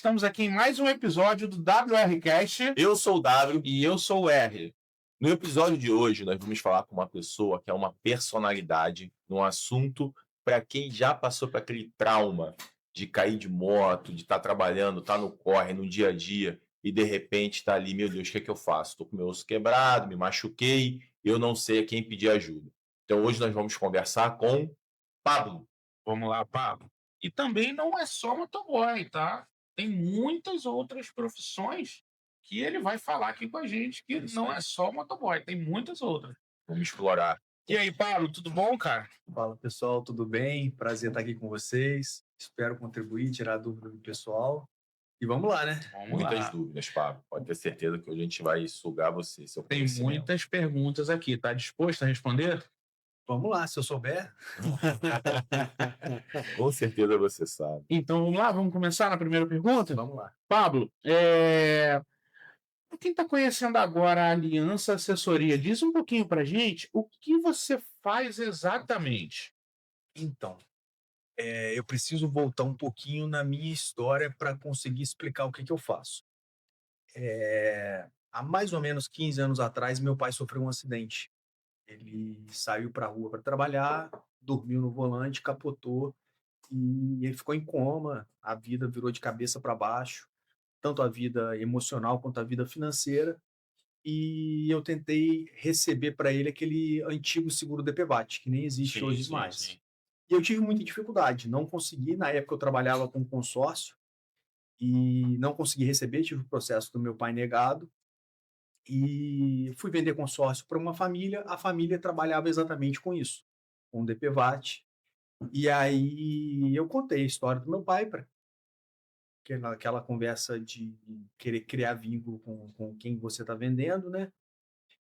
estamos aqui em mais um episódio do WRCast. Eu sou o W. E eu sou o R. No episódio de hoje, nós vamos falar com uma pessoa que é uma personalidade num assunto para quem já passou por aquele trauma de cair de moto, de estar trabalhando, estar no corre, no dia a dia, e de repente está ali, meu Deus, o que é que eu faço? Estou com meu osso quebrado, me machuquei, eu não sei a quem pedir ajuda. Então hoje nós vamos conversar com Pablo. Vamos lá, Pablo. E também não é só motoboy, tá? Tem muitas outras profissões que ele vai falar aqui com a gente, que Isso não aí. é só motoboy, tem muitas outras. Vamos explorar. E aí, Pablo, tudo bom, cara? Fala pessoal, tudo bem? Prazer estar aqui com vocês. Espero contribuir, tirar a dúvida do pessoal. E vamos lá, né? Vamos Muitas lá. dúvidas, Pablo. Pode ter certeza que hoje a gente vai sugar você, seu Tem conhecimento. muitas perguntas aqui. Tá disposto a responder? Vamos lá, se eu souber. Com certeza você sabe. Então vamos lá, vamos começar na primeira pergunta? Vamos lá. Pablo, para quem está conhecendo agora a Aliança Assessoria, diz um pouquinho para gente o que você faz exatamente. Então, eu preciso voltar um pouquinho na minha história para conseguir explicar o que eu faço. Há mais ou menos 15 anos atrás, meu pai sofreu um acidente. Ele saiu para a rua para trabalhar, dormiu no volante, capotou e ele ficou em coma. A vida virou de cabeça para baixo, tanto a vida emocional quanto a vida financeira. E eu tentei receber para ele aquele antigo seguro DPVAT, que nem existe hoje mais. Sim. E eu tive muita dificuldade, não consegui. Na época eu trabalhava com consórcio e não consegui receber, tive o processo do meu pai negado. E fui vender consórcio para uma família, a família trabalhava exatamente com isso, com o DPVAT. E aí eu contei a história do meu pai para aquela conversa de querer criar vínculo com quem você está vendendo, né?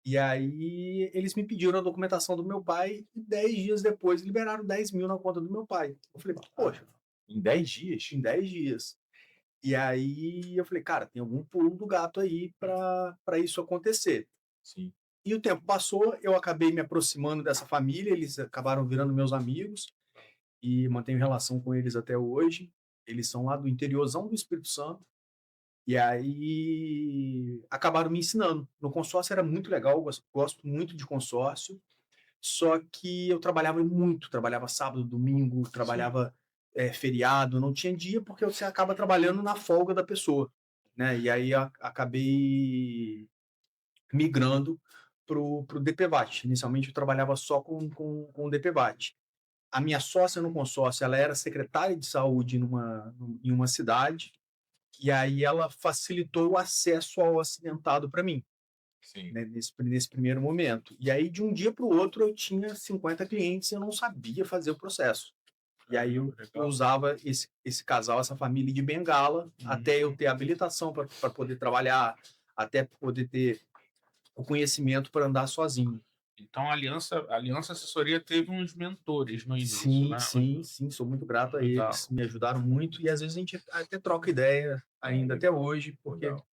E aí eles me pediram a documentação do meu pai e 10 dias depois liberaram 10 mil na conta do meu pai. Eu falei, poxa, Em 10 dias? em 10 dias. E aí eu falei, cara, tem algum pulo do gato aí para isso acontecer. Sim. E o tempo passou, eu acabei me aproximando dessa família, eles acabaram virando meus amigos e mantenho relação com eles até hoje. Eles são lá do interiorzão do Espírito Santo. E aí acabaram me ensinando. No consórcio era muito legal, eu gosto muito de consórcio, só que eu trabalhava muito, trabalhava sábado, domingo, trabalhava feriado, não tinha dia porque você acaba trabalhando na folga da pessoa, né? E aí acabei migrando pro DPVAT. Inicialmente eu trabalhava só com o DPVAT. A minha sócia no consórcio, ela era secretária de saúde em uma cidade, e aí ela facilitou o acesso ao acidentado para mim, Sim. né, nesse primeiro momento. E aí, de um dia para o outro, eu tinha 50 clientes e eu não sabia fazer o processo. E aí eu usava esse casal, essa família de bengala, até eu ter habilitação para poder trabalhar, até poder ter o conhecimento para andar sozinho. Então a Aliança Assessoria teve uns mentores no início, né? Sim, sou muito grato a Legal. eles, me ajudaram muito e às vezes a gente até troca ideia ainda até hoje, porque Legal.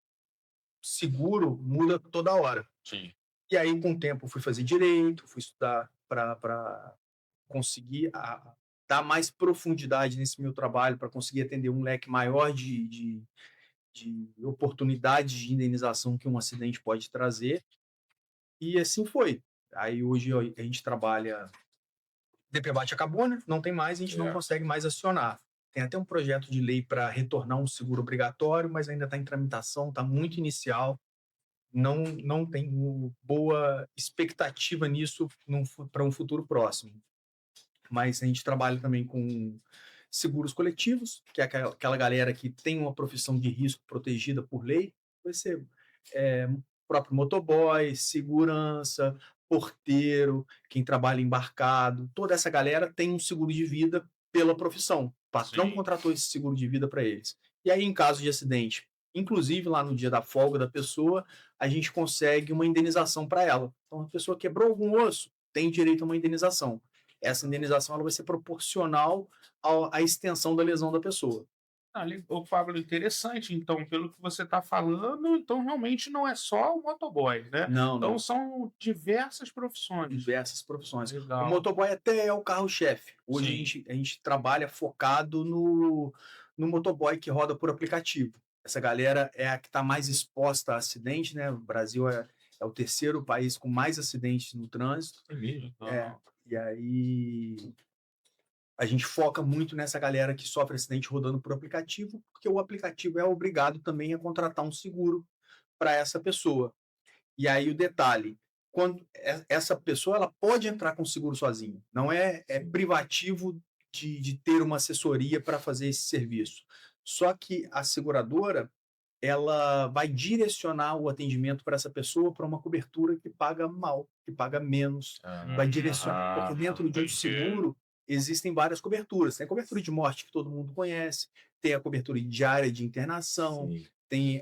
seguro muda toda hora. Sim. E aí, com o tempo, fui fazer direito, fui estudar para conseguir dar mais profundidade nesse meu trabalho, para conseguir atender um leque maior de oportunidades de indenização que um acidente pode trazer. E assim foi. Aí hoje a gente trabalha. DPVAT acabou, né? Não tem mais, a gente não consegue mais acionar. Tem até um projeto de lei para retornar um seguro obrigatório, mas ainda está em tramitação, está muito inicial. Não tenho boa expectativa nisso para um futuro próximo. Mas a gente trabalha também com seguros coletivos, que é aquela galera que tem uma profissão de risco protegida por lei. Vai ser próprio motoboy, segurança, porteiro, quem trabalha embarcado. Toda essa galera tem um seguro de vida pela profissão. O patrão contratou esse seguro de vida para eles. E aí, em caso de acidente, inclusive lá no dia da folga da pessoa, a gente consegue uma indenização para ela. Então, a pessoa quebrou algum osso, tem direito a uma indenização. Essa indenização ela vai ser proporcional à extensão da lesão da pessoa. Ô, Pablo, interessante. Então, pelo que você está falando, então realmente não é só o motoboy, né? Não. Então são diversas profissões. Diversas profissões. Legal. O motoboy até é o carro-chefe. Hoje a gente trabalha focado no motoboy que roda por aplicativo. Essa galera é a que está mais exposta a acidente, né? O Brasil é o terceiro país com mais acidentes no trânsito. É mesmo? É, e aí a gente foca muito nessa galera que sofre acidente rodando por aplicativo, porque o aplicativo é obrigado também a contratar um seguro para essa pessoa. E aí o detalhe, quando essa pessoa ela pode entrar com seguro sozinha, não é Sim. privativo de ter uma assessoria para fazer esse serviço. Só que a seguradora ela vai direcionar o atendimento para essa pessoa para uma cobertura que paga mal, que paga menos, vai direcionar, porque dentro de um seguro existem várias coberturas. Tem a cobertura de morte que todo mundo conhece, tem a cobertura diária de internação, Sim. tem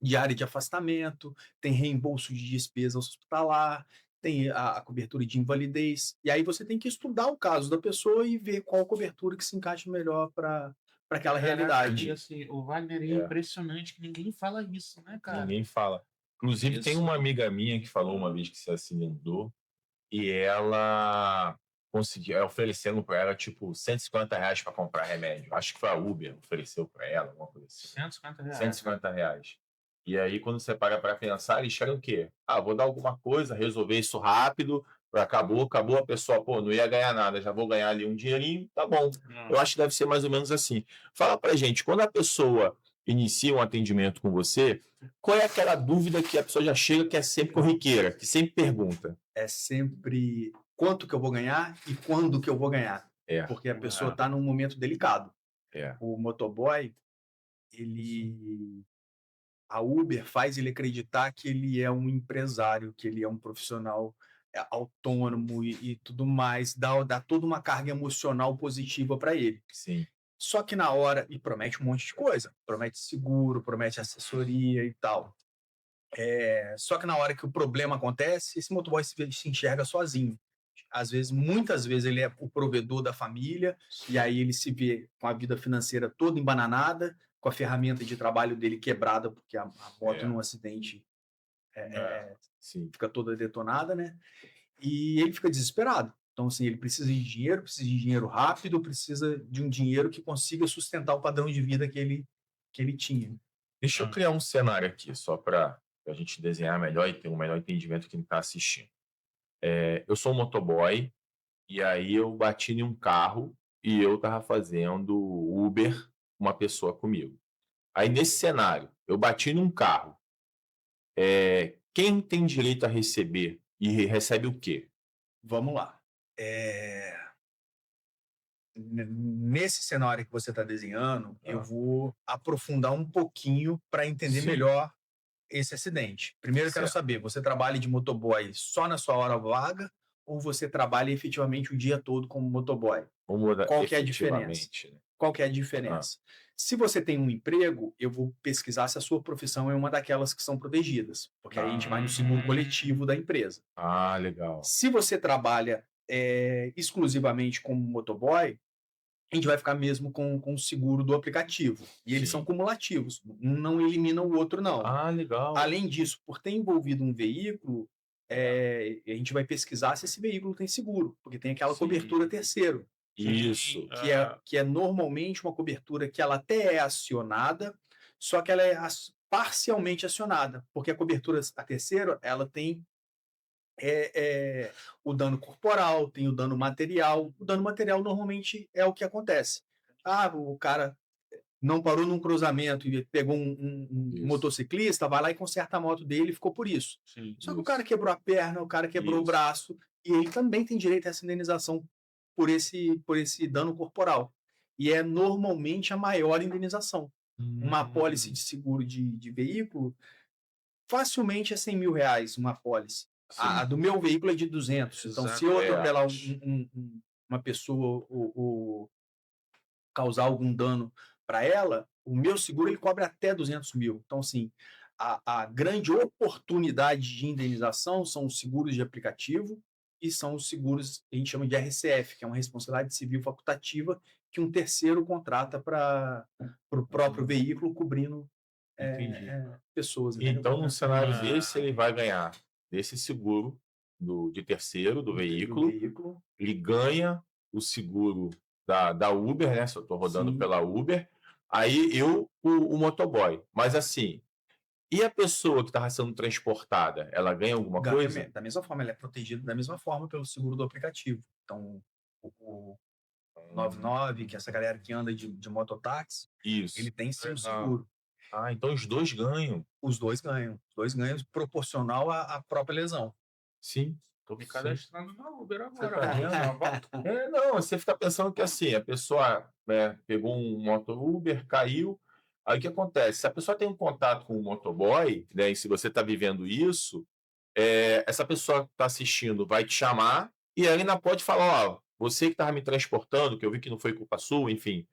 diária de afastamento, tem reembolso de despesa hospitalar, tem a cobertura de invalidez. E aí você tem que estudar o caso da pessoa e ver qual cobertura que se encaixa melhor para aquela Caraca, e realidade. assim, o Wagner é É. impressionante que ninguém fala isso, né, cara? Ninguém fala. Inclusive, tem Isso. uma amiga minha que falou uma vez que se acidentou e ela conseguiu, oferecendo para ela, tipo, R$ 150 para comprar remédio. Acho que foi a Uber ofereceu para ela, alguma coisa assim. R$ 150. R$ 150. E aí, quando você para pensar, eles querem o quê? Ah, vou dar alguma coisa, resolver isso rápido, acabou, a pessoa, pô, não ia ganhar nada, já vou ganhar ali um dinheirinho, tá bom. Eu acho que deve ser mais ou menos assim. Fala pra gente, quando a pessoa inicia um atendimento com você, qual é aquela dúvida que a pessoa já chega que é sempre corriqueira, que sempre pergunta? É sempre quanto que eu vou ganhar e quando que eu vou ganhar, porque a pessoa está num momento delicado. O motoboy, a Uber faz ele acreditar que ele é um empresário, que ele é um profissional autônomo e tudo mais, dá toda uma carga emocional positiva para ele. Sim. Só que na hora, e promete um monte de coisa, promete seguro, promete assessoria e tal. Só que na hora que o problema acontece, esse motoboy se enxerga sozinho. Às vezes, muitas vezes, ele é o provedor da família, e aí ele se vê com a vida financeira toda embananada, com a ferramenta de trabalho dele quebrada, porque a moto num acidente Sim. fica toda detonada, né? E ele fica desesperado. Então, assim, ele precisa de dinheiro rápido, precisa de um dinheiro que consiga sustentar o padrão de vida que ele tinha. Deixa eu criar um cenário aqui, só para a gente desenhar melhor e ter um melhor entendimento de quem está assistindo. Eu sou um motoboy, e aí eu bati em um carro e eu estava fazendo Uber, uma pessoa comigo. Aí, nesse cenário, eu bati num carro. Quem tem direito a receber e recebe o quê? Vamos lá. Nesse cenário que você está desenhando, eu vou aprofundar um pouquinho para entender Sim. melhor esse acidente. Primeiro, eu quero Certo. saber, você trabalha de motoboy só na sua hora vaga ou você trabalha efetivamente o dia todo como motoboy? Qual que é a diferença? Efetivamente, né? Qual que é a diferença? Se você tem um emprego, eu vou pesquisar se a sua profissão é uma daquelas que são protegidas, porque aí a gente vai no seguro coletivo da empresa. Ah, legal. Se você trabalha exclusivamente como motoboy, a gente vai ficar mesmo com o seguro do aplicativo. E eles Sim. são cumulativos. Um não elimina o outro, não. Ah, legal. Além disso, por ter envolvido um veículo, a gente vai pesquisar se esse veículo tem seguro, porque tem aquela Sim. cobertura terceiro, Isso. que é normalmente uma cobertura que ela até é acionada, só que ela é parcialmente acionada, porque a cobertura a terceiro, ela tem o dano corporal, tem o dano material. O dano material normalmente é o que acontece. O cara não parou num cruzamento e pegou um motociclista, vai lá e conserta a moto dele e ficou por isso. Sim. Só que o cara quebrou a perna, o cara quebrou o braço, e ele também tem direito a essa indenização por esse dano corporal. E é normalmente a maior indenização. Uma apólice de seguro de veículo, facilmente é R$ 100.000 uma apólice. A do meu veículo é de 200. Então, se eu atropelar uma pessoa ou causar algum dano para ela, o meu seguro ele cobre até 200 mil. Então, assim, a grande oportunidade de indenização são os seguros de aplicativo e são os seguros que a gente chama de RCF, que é uma responsabilidade civil facultativa que um terceiro contrata para o próprio veículo, cobrindo pessoas. Então, num cenário desse, ele vai ganhar desse seguro de terceiro, do veículo. Ele ganha o seguro da Uber, né? Se eu estou rodando Sim. pela Uber, aí o motoboy. Mas assim, e a pessoa que estava sendo transportada, ela ganha alguma Ganha coisa? da mesma forma, ela é protegida da mesma forma pelo seguro do aplicativo. Então, o 99, que é essa galera que anda de mototáxi, ele Isso. tem sim um Legal. seguro. Ah, então os dois ganham. Os dois ganham proporcional à própria lesão. Sim. Tô me Sim. cadastrando na Uber Você agora. tá Vou vendo? dar uma volta. Não, você fica pensando que assim, a pessoa, né, pegou um moto Uber, caiu. Aí o que acontece? Se a pessoa tem um contato com o motoboy, né, e se você está vivendo isso, essa pessoa que está assistindo vai te chamar e ela ainda pode falar, ó, você que estava me transportando, que eu vi que não foi culpa sua, enfim,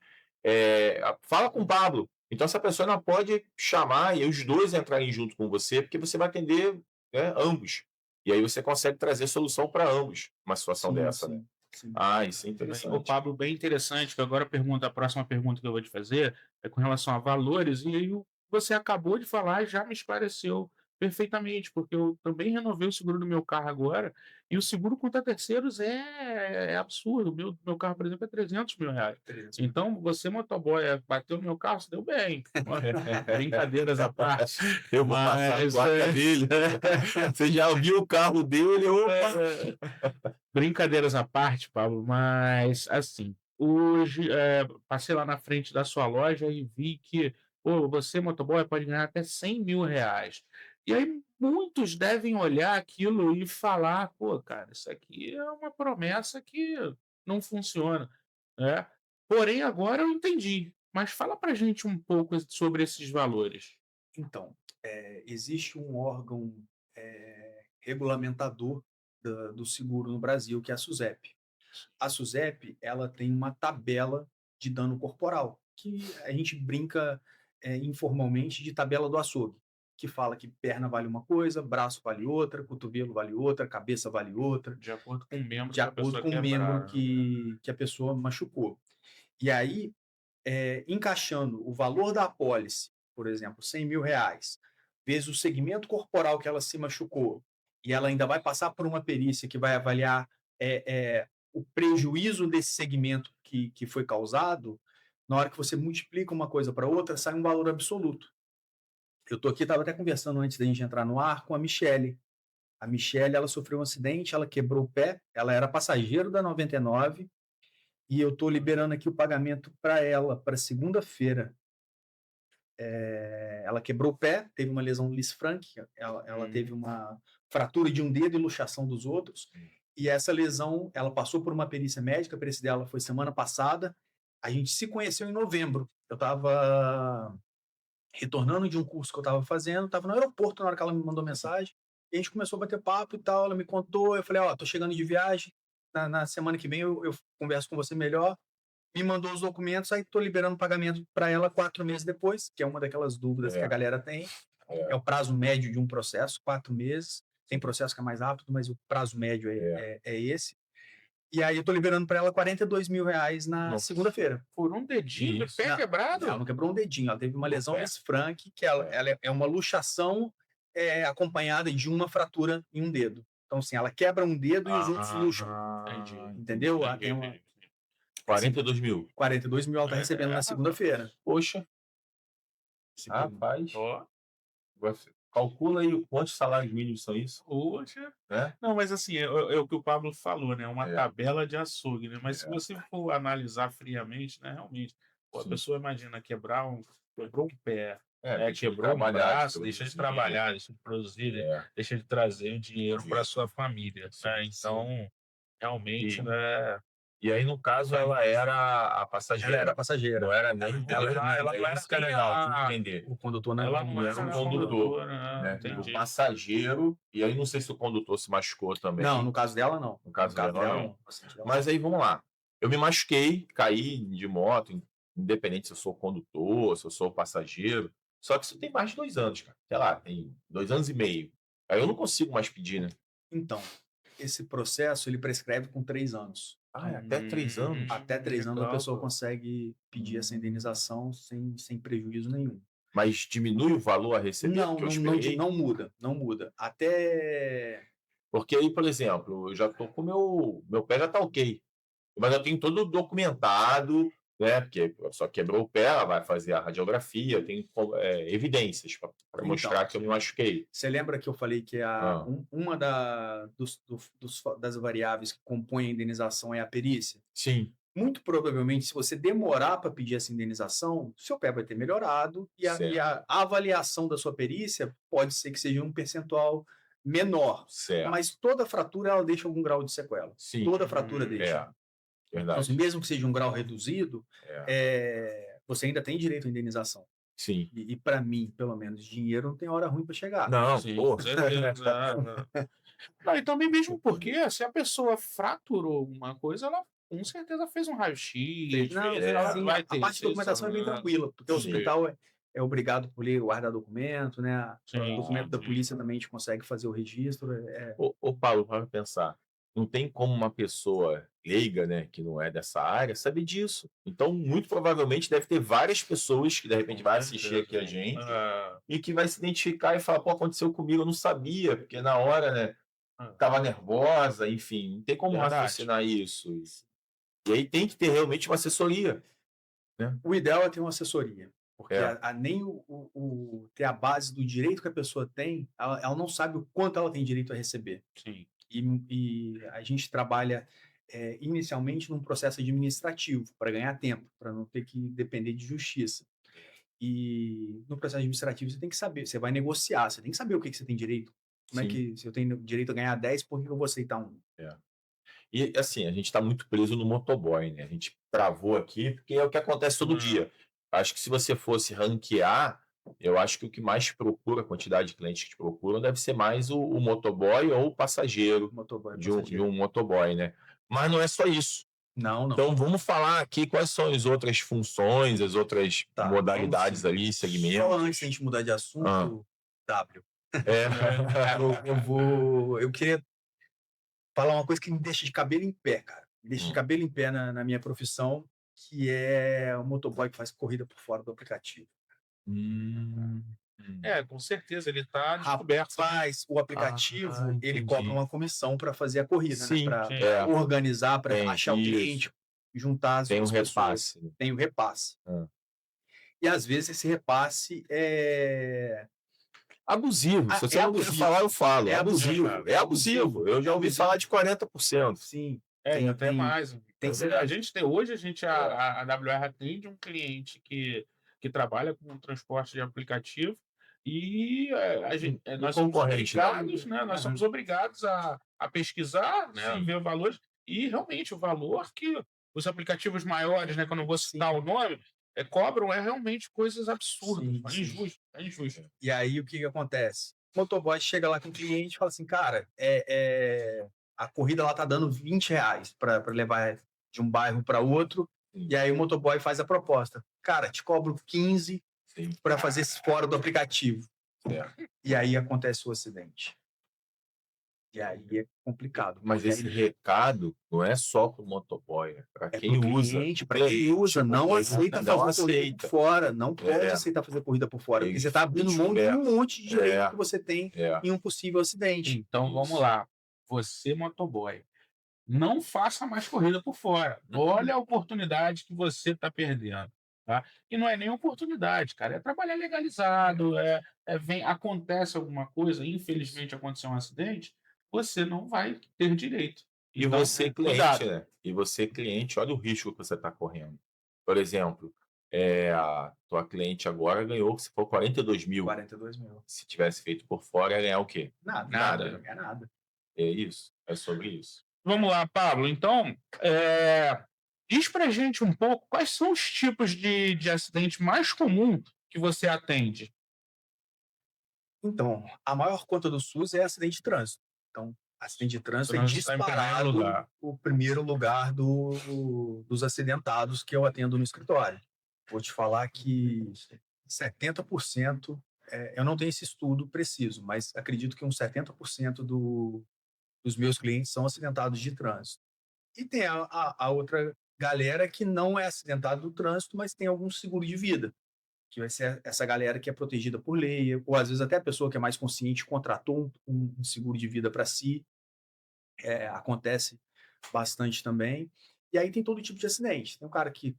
fala com o Pablo. Então essa pessoa ainda pode chamar e os dois entrarem junto com você, porque você vai atender, né, ambos. E aí você consegue trazer solução para ambos, uma situação dessa, né? Sim. Ah, isso é Ô, interessante. Pablo, bem interessante, que agora a próxima pergunta que eu vou te fazer é com relação a valores, e aí você acabou de falar e já me esclareceu perfeitamente, porque eu também renovei o seguro do meu carro agora, e o seguro contra terceiros é absurdo. O meu carro, por exemplo, é R$ 300.000. Então, você, motoboy, bateu no meu carro, você deu bem. Brincadeiras à parte. Eu vou passar a placa dele. Você já viu o carro dele? Brincadeiras à parte, Pablo, mas assim, hoje passei lá na frente da sua loja e vi que, pô, você, motoboy, pode ganhar até R$ 100.000. E aí muitos devem olhar aquilo e falar, pô, cara, isso aqui é uma promessa que não funciona, né? Porém, agora eu entendi. Mas fala pra gente um pouco sobre esses valores. Então, existe um órgão regulamentador do seguro no Brasil, que é a SUSEP. A SUSEP, ela tem uma tabela de dano corporal, que a gente brinca informalmente de tabela do açougue, que fala que perna vale uma coisa, braço vale outra, cotovelo vale outra, cabeça vale outra, De acordo com o membro de que a acordo pessoa com o membro quebrar, né? que a pessoa machucou. E aí, encaixando o valor da apólice, por exemplo, R$ 100.000, vezes o segmento corporal que ela se machucou, e ela ainda vai passar por uma perícia que vai avaliar o prejuízo desse segmento que foi causado, na hora que você multiplica uma coisa para outra, sai um valor absoluto. Eu estou aqui, estava até conversando antes da gente entrar no ar com a Michele. A Michele, ela sofreu um acidente, ela quebrou o pé, ela era passageiro da 99, e eu estou liberando aqui o pagamento para ela, para segunda-feira. Ela quebrou o pé, teve uma lesão no Lisfranc, ela teve uma fratura de um dedo e luxação dos outros, e essa lesão, ela passou por uma perícia médica, a perícia dela foi semana passada, a gente se conheceu em novembro. Eu estava retornando de um curso que eu estava fazendo, estava no aeroporto na hora que ela me mandou mensagem, e a gente começou a bater papo e tal, ela me contou, eu falei, ó, tô chegando de viagem, na semana que vem eu converso com você melhor, me mandou os documentos, aí estou liberando o pagamento para ela 4 meses depois, que é uma daquelas dúvidas que a galera tem, é o prazo médio de um processo, 4 meses, tem processo que é mais rápido, mas o prazo médio é esse, e aí eu estou liberando para ela R$ 42.000 na segunda-feira. Por um dedinho de pé quebrado? Ela não quebrou um dedinho, ela teve uma No lesão pé. Lisfranc, que ela é uma luxação acompanhada de uma fratura em um dedo. Então, assim, ela quebra um dedo e os outros luxam. Entendi. Entendeu? Ela tem uma 42 mil. 42.000 ela está recebendo na segunda-feira. Poxa, rapaz. Ó, Você calcula aí quantos salários mínimos são isso, poxa. né? Não, mas assim, é o que o Pablo falou, né? Uma É. tabela de açougue, né? Mas se você for analisar friamente, né? Realmente, pô, a Sim. pessoa imagina quebrou um pé, Deixa de quebrou um trabalhar, braço, de deixa de produzir trabalhar, deixa de produzir, dinheiro. deixa de trazer o dinheiro para Sim. sua família, Sim, né? Então, realmente, né? E aí, no caso, ela era a passageira. Ela era passageira. Não era nem Ela não era isso que é nem legal, tem que a- entender. O condutor não Ela era, não Não era era um a condutor, condutora, né? entendi. O passageiro, e aí não sei se o condutor se machucou também. Não, no caso dela, não. No caso dela, não. Bastante dela. Mas aí, vamos lá. Eu me machuquei, caí de moto, independente se eu sou condutor, se eu sou passageiro. Só que isso tem mais de 2 anos, cara. Sei lá, tem 2 anos e meio. Aí eu não consigo mais pedir, né? Então, esse processo, ele prescreve com 3 anos. Até 3 anos? Até 3 anos a legal, pessoa pô. consegue pedir essa indenização sem prejuízo nenhum. Mas diminui o valor a receber? Não, Porque eu não, esperei. não muda, não muda. Até Porque aí, por exemplo, eu já tô com meu pé já tá ok. Mas eu tenho todo documentado, né? Porque só quebrou o pé, ela vai fazer a radiografia, eu tenho evidências para Então, mostrar que eu me machuquei. você lembra que eu falei que Ah, uma das variáveis que compõem a indenização é a perícia? sim, Muito provavelmente, se você demorar para pedir essa indenização, seu pé vai ter melhorado e certo, a avaliação da sua perícia pode ser que seja um percentual menor, certo. mas toda fratura ela deixa algum grau de sequela. Sim, Toda fratura deixa. Então, assim, verdade. mesmo que seja um grau reduzido, É, você ainda tem direito à indenização. sim. E para mim, pelo menos, dinheiro não tem hora ruim para chegar. Não, Sim, pô. com certeza. Não, e também mesmo porque se a pessoa fraturou alguma coisa, ela com certeza fez um raio-x, Não, ela sim, vai a ter parte de documentação é bem tranquila, porque o Sim. hospital é obrigado por lei guardar documento, né? Sim, O documento da sim. polícia também a gente consegue fazer o registro. Ô, Paulo, para pensar, não tem como uma pessoa leiga, né, que não é dessa área, saber disso. Então, muito provavelmente deve ter várias pessoas que de repente Com vai assistir aqui a certeza. gente Ah, e que vai se identificar e falar, pô, aconteceu comigo, eu não sabia, porque na hora, né, ah, estava nervosa, enfim, não tem como verdade. raciocinar isso. E aí tem que ter realmente uma assessoria, né? O ideal é ter uma assessoria, porque É, nem ter a base do direito que a pessoa tem, ela não sabe o quanto ela tem direito a receber. Sim. E a gente trabalha inicialmente num processo administrativo para ganhar tempo, para não ter que depender de justiça. E no processo administrativo você tem que saber, você vai negociar, você tem que saber o que você tem direito. Como é sim. que, se eu tenho direito a ganhar 10, por que eu vou aceitar um? É. E assim, a gente está muito preso no motoboy, né? A gente travou aqui porque é o que acontece todo dia. Acho que se você fosse ranquear, eu acho que o que mais procura, a quantidade de clientes que te procuram, deve ser mais o motoboy ou o passageiro Motoboy, de um passageiro. motoboy, né? Mas não é só isso. Não, não. Então vamos falar aqui quais são as outras funções, as outras Tá, modalidades vamos ali, sim. segmentos. Só antes da gente mudar de Ah, assunto, W. é. Eu queria falar uma coisa que me deixa de cabelo em pé, cara. Me deixa de Hum. cabelo em pé na minha profissão, que é o motoboy que faz corrida por fora do aplicativo. Hum. Com certeza, ele está descoberto. Rapaz, o aplicativo, ele cobra Entendi. uma comissão para fazer a corrida, né? Sim, Para é. organizar, para Tem, achar o isso. cliente, juntar as Tem um pessoas. repasse, né? Tem o repasse. Ah. E às vezes esse repasse é Abusivo. Se você não quer abusivo. falar, eu falo. É abusivo. abusivo. É abusivo. Eu já ouvi falar de 40%. Sim. E até mais. tem A gente tem hoje, a WR atende um cliente que trabalha com transporte de aplicativo e nós somos concorrente, né? obrigados, né? Nós somos obrigados a pesquisar, né? A Sim. ver valores e realmente o valor que os aplicativos maiores, né? Quando eu vou citar o nome, cobram realmente coisas absurdas, Sim, sim. injusto, é injusto. E aí o que acontece? O motoboy chega lá com o cliente e fala assim, cara, a corrida lá tá dando R$ 20 para levar de um bairro para outro. E aí o motoboy faz a proposta. Cara, te cobro 15 para fazer isso fora do aplicativo. E aí acontece o acidente. E aí é complicado. Mas porque esse aí recado não é só para o motoboy, é para pro quem usa. cliente, para quem usa, não aceita não fazer corrida aceita. por fora, não pode É. aceitar fazer corrida por fora, porque Isso, você está abrindo mão de um monte de direito que você tem É. em um possível acidente. Então vamos lá. Você, motoboy, não faça mais corrida por fora. Olha a oportunidade que você está perdendo. Tá? E não é nem oportunidade, cara. É trabalhar legalizado, acontece alguma coisa, infelizmente aconteceu um acidente, você não vai ter direito. E Então, você, cliente, cuidado. né? E você, cliente, olha o risco que você está correndo. Por exemplo, a tua cliente agora ganhou, se for 42 mil. 42 mil. Se tivesse feito por fora, ia ganhar o quê? Nada. Não ganha nada. É isso. É sobre isso. Vamos lá, Pablo. Então, diz pra gente um pouco quais são os tipos de acidente mais comum que você atende. Então, a maior conta do SUS é acidente de trânsito. Então, acidente de trânsito é Trânsito tá em primeiro disparado lugar. o primeiro lugar dos acidentados que eu atendo no escritório. Vou te falar que 70%, eu não tenho esse estudo preciso, mas acredito que uns 70% dos meus clientes são acidentados de trânsito. E tem a outra galera que não é acidentada do trânsito, mas tem algum seguro de vida, que vai ser essa galera que é protegida por lei, ou às vezes até a pessoa que é mais consciente contratou um seguro de vida para si. Acontece bastante também. E aí tem todo tipo de acidente. Tem um cara que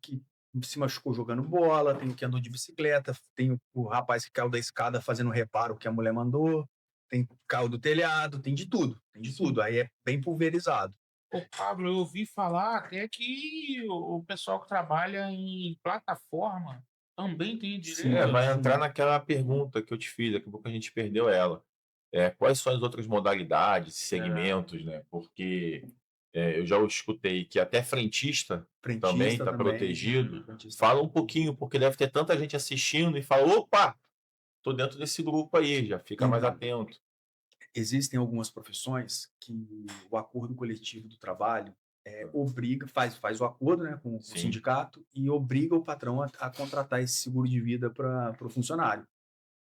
se machucou jogando bola, tem o que andou de bicicleta, tem o rapaz que caiu da escada fazendo reparo que a mulher mandou, tem o que caiu do telhado, tem de tudo, tem de tudo. Aí é bem pulverizado. Ô, Pablo, eu ouvi falar até que o pessoal que trabalha em plataforma também tem direito Vai a... entrar naquela pergunta que eu te fiz, daqui a pouco a gente perdeu ela. Quais são as outras modalidades, segmentos, né? Porque eu já escutei que até frentista também Frentista está também. protegido. Frentista Fala um também. pouquinho, porque deve ter tanta gente assistindo e fala, opa, tô dentro desse grupo aí, já fica mais Então, atento. existem algumas profissões que o acordo coletivo do trabalho obriga, faz o acordo, né, com o Sim. sindicato e obriga o patrão a contratar esse seguro de vida para o funcionário.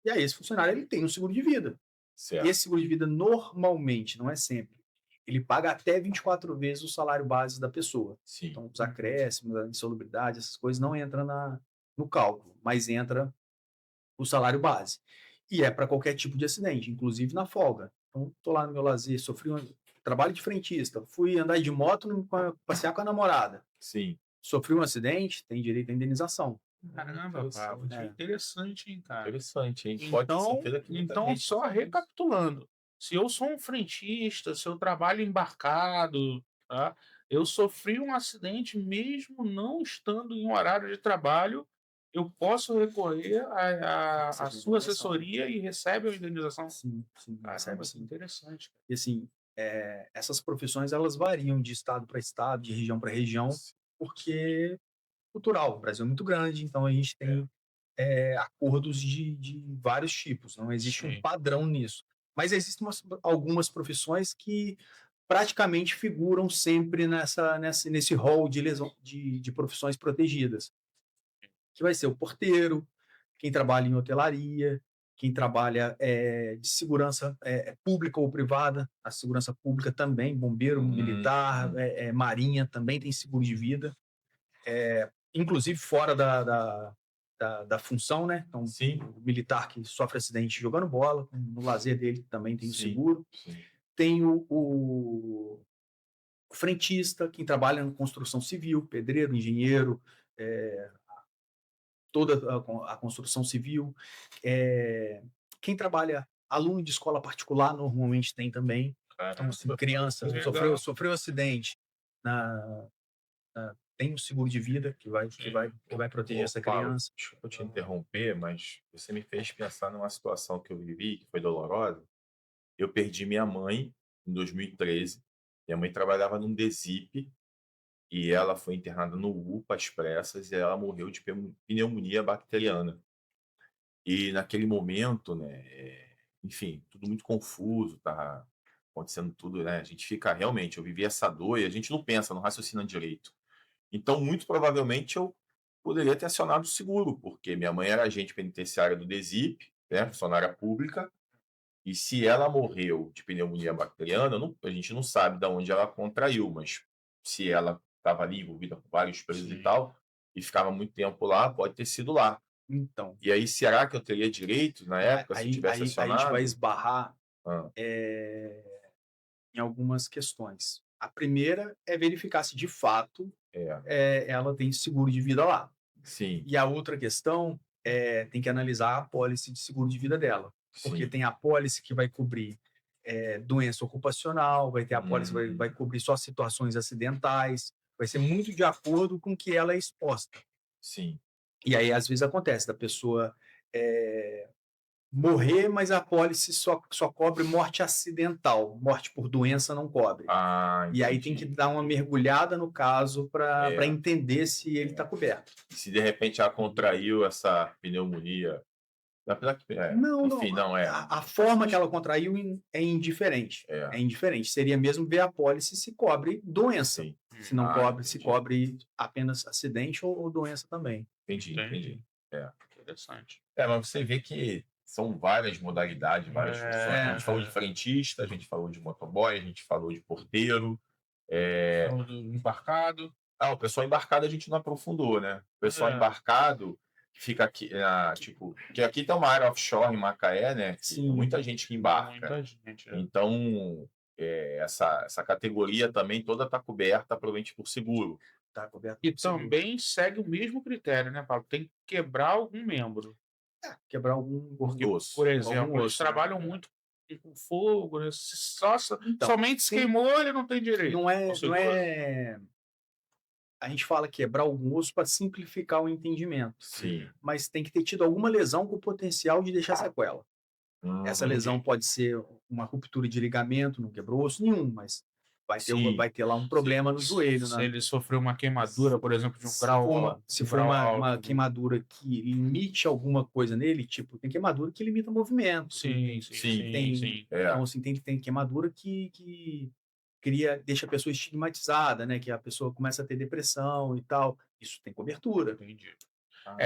E aí esse funcionário ele tem um seguro de vida. Certo. Esse seguro de vida normalmente, não é sempre, ele paga até 24 vezes o salário base da pessoa. Sim. Então, os acréscimos, a insalubridade, essas coisas não entram no cálculo, mas entra o salário base. E é para qualquer tipo de acidente, inclusive na folga. Então, estou lá no meu lazer, sofri um trabalho de frentista, fui andar de moto, passear com a namorada. Sim. Sofri um acidente, tem direito à indenização. Caramba, Pablo, É. interessante, hein, cara? Interessante, hein? Então, só recapitulando, se eu sou um frentista, se eu trabalho embarcado, tá? Eu sofri um acidente mesmo não estando em um horário de trabalho, eu posso recorrer à Recebe sua indenização. assessoria e recebe a indenização? Sim, recebe Caramba, que sim. interessante. E assim, essas profissões elas variam de estado para estado, de região para região, porque cultural. O Brasil é muito grande, então a gente tem acordos de vários tipos. Não existe um Sim. padrão nisso. Mas existem algumas profissões que praticamente figuram sempre nesse rol de profissões protegidas, que vai ser o porteiro, quem trabalha em hotelaria, quem trabalha de segurança pública ou privada, a segurança pública também, bombeiro, militar, marinha, também tem seguro de vida, inclusive fora da função, né? Então, Sim. o militar que sofre acidente jogando bola, no lazer dele também tem o Sim. seguro. Sim. Tem o frentista, quem trabalha na construção civil, pedreiro, engenheiro, toda a construção civil. Quem trabalha, aluno de escola particular, normalmente tem também. Então, assim, criança Legal. sofreu acidente, tem um seguro de vida que vai proteger essa Paulo, criança. desculpa te interromper, mas você me fez pensar numa situação que eu vivi, que foi dolorosa. Eu perdi minha mãe em 2013. Minha mãe trabalhava num DSIP e ela foi internada no UPA às pressas e ela morreu de pneumonia bacteriana. E naquele momento, né, enfim, tudo muito confuso, tá acontecendo tudo, né? A gente fica realmente, eu vivi essa dor e a gente não pensa, não raciocina direito. Então, muito provavelmente, eu poderia ter acionado o seguro, porque minha mãe era agente penitenciária do DSIP, né, funcionária pública, e se ela morreu de pneumonia bacteriana, a gente não sabe de onde ela contraiu, mas se ela estava ali envolvida com vários presos e tal, e ficava muito tempo lá, pode ter sido lá. Então, E aí, será que eu teria direito na época se eu tivesse a gente acionado? vai esbarrar Ah, em algumas questões. A primeira é verificar se de fato ela tem seguro de vida lá. sim, E a outra questão tem que analisar a apólice de seguro de vida dela. Porque sim. tem a apólice que vai cobrir doença ocupacional, vai ter a apólice que vai cobrir só situações acidentais, vai ser muito de acordo com que ela é exposta. Sim. E aí, às vezes, acontece da pessoa morrer, mas a apólice só cobre morte acidental, morte por doença não cobre. Ah, E aí tem que dar uma mergulhada no caso para entender se ele está coberto. Se de repente ela contraiu essa pneumonia, apesar que, enfim, não é. A forma que ela contraiu é indiferente. É indiferente. Seria mesmo ver a apólice se cobre doença. Sim. Se não cobre, se entendi. cobre apenas acidente ou doença também. Entendi. Interessante. Mas você vê que são várias modalidades, várias funções. A gente falou de frentista, a gente falou de motoboy, a gente falou de porteiro. Falou do embarcado. O pessoal embarcado a gente não aprofundou, né? O pessoal embarcado que fica aqui, tipo, que aqui tem uma área offshore em Macaé, né? Que Sim. tem muita gente que embarca. Muita gente. Então, essa categoria também toda está coberta, provavelmente por seguro. tá coberto E pelo seguro. também segue o mesmo critério, né, Paulo? Tem que quebrar algum membro. Quebrar algum Porque, Osso. por algum exemplo, eles osso, né? trabalham muito com fogo, né? Então, Somente se tem, queimou, ele não tem direito. não Ao é, não seguro? é. A gente fala quebrar algum osso para simplificar o entendimento, Sim. mas tem que ter tido alguma lesão com potencial de deixar sequela. Essa lesão Entendi. pode ser uma ruptura de ligamento, não quebrou osso nenhum, mas Sim. vai ter lá um problema no joelho, Se né? ele sofreu uma queimadura, por exemplo, de um Se grau, for uma, se um for grau uma alto. queimadura que limite alguma coisa nele, tipo, tem queimadura que limita movimento. Sim, Sim. sim. Então, assim, tem queimadura que deixa a pessoa estigmatizada, né? Que a pessoa começa a ter depressão e tal. Isso tem cobertura. Entendi.